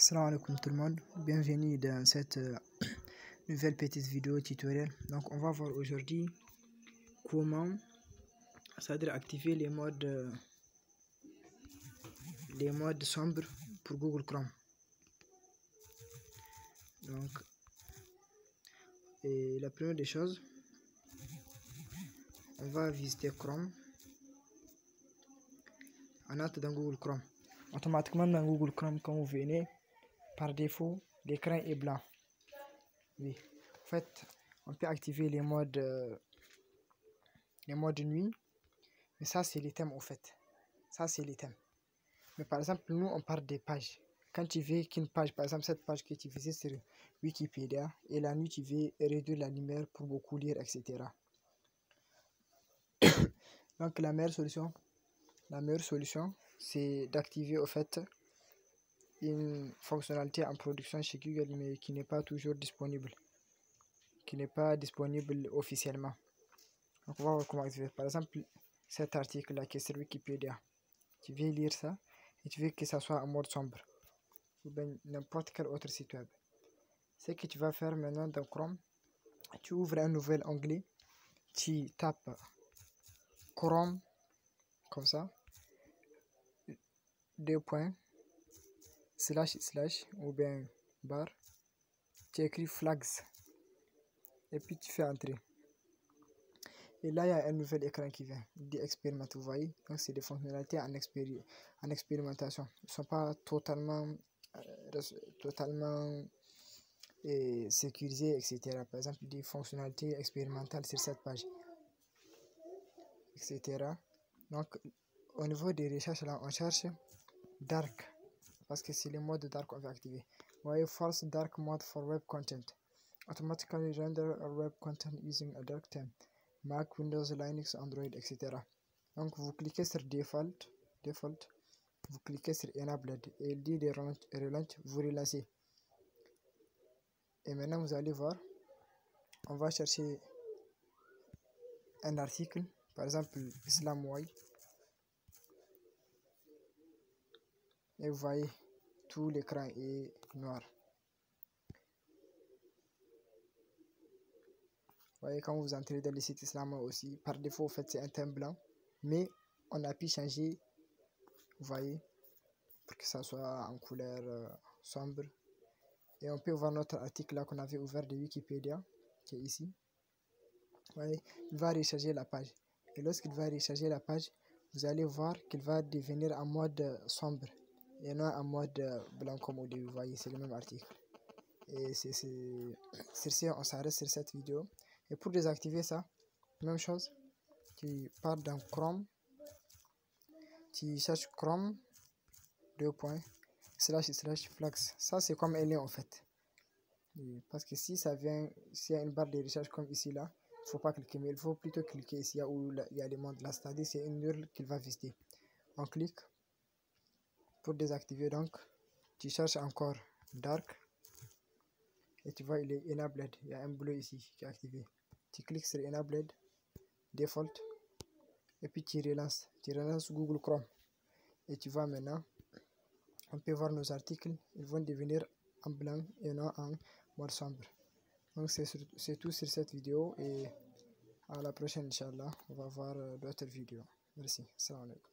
Salam alaikum tout le monde, bienvenue dans cette nouvelle petite vidéo tutoriel. Donc on va voir aujourd'hui comment c'est-à-dire activer les modes sombres pour Google Chrome. Donc la première des choses, on va visiter Chrome. On entre dans Google Chrome. Automatiquement dans Google Chrome, quand vous venez, par défaut l'écran est blanc. Oui, en fait on peut activer les modes nuit, mais ça c'est les thèmes. Au fait, ça c'est les thèmes. Mais par exemple, nous on parle des pages. Quand tu veux qu'une page, par exemple cette page que tu visites sur Wikipédia, et la nuit tu veux réduire la lumière pour beaucoup lire, etc. Donc la meilleure solution c'est d'activer au fait une fonctionnalité en production chez Google, mais qui n'est pas toujours disponible, officiellement. Donc on va voir comment activer. Par exemple, cet article là qui est sur Wikipédia, tu veux lire ça et tu veux que ça soit en mode sombre, ou bien n'importe quel autre site web. Ce que tu vas faire maintenant dans Chrome, tu ouvres un nouvel onglet, tu tapes Chrome comme ça, // ou bien barre, tu écris flags et puis tu fais entrer. Et là il y a un nouvel écran qui vient d'expérimenter, vous voyez. Donc c'est des fonctionnalités en expérimentation, ils ne sont pas totalement sécurisées, etc. Par exemple des fonctionnalités expérimentales sur cette page, etc. Donc au niveau des recherches là, on cherche dark, parce que c'est le mode dark qu'on va activer. Vous voyez, false dark mode for web content, automatically render a web content using a dark theme, Mac, Windows, Linux, Android, etc. Donc vous cliquez sur default, vous cliquez sur enabled et il dit de relance, vous relancez. Et maintenant vous allez voir, on va chercher un article, par exemple Islam Way, et vous voyez tout l'écran est noir. Vous voyez, quand vous entrez dans le site Islam aussi, par défaut en fait c'est un thème blanc, mais on a pu changer, vous voyez, pour que ça soit en couleur sombre. Et on peut voir notre article là qu'on avait ouvert de Wikipédia, qui est ici. Vous voyez, il va recharger la page, et lorsqu'il va recharger la page, vous allez voir qu'il va devenir en mode sombre et non en mode blanc comme au début. Vous voyez, c'est le même article. Et sur ce, on s'arrête sur cette vidéo. Et pour désactiver ça, même chose, tu pars dans Chrome, tu cherches Chrome // flags. Ça c'est comme un lien en fait. Parce que si ça vient, s'il y a une barre de recherche comme ici là, il ne faut pas cliquer, mais il faut plutôt cliquer ici où il y a les modes là, c'est-à-dire c'est une URL qu'il va visiter. On clique pour désactiver. Donc tu cherches encore dark et tu vois il est enabled, il y a un bleu ici qui est activé. Tu cliques sur enabled default et puis tu relances Google Chrome, et tu vois maintenant on peut voir nos articles, ils vont devenir en blanc et non en mode sombre. Donc c'est tout sur cette vidéo, et à la prochaine, Inch'Allah. On va voir d'autres vidéos. Merci. Salam alaikum.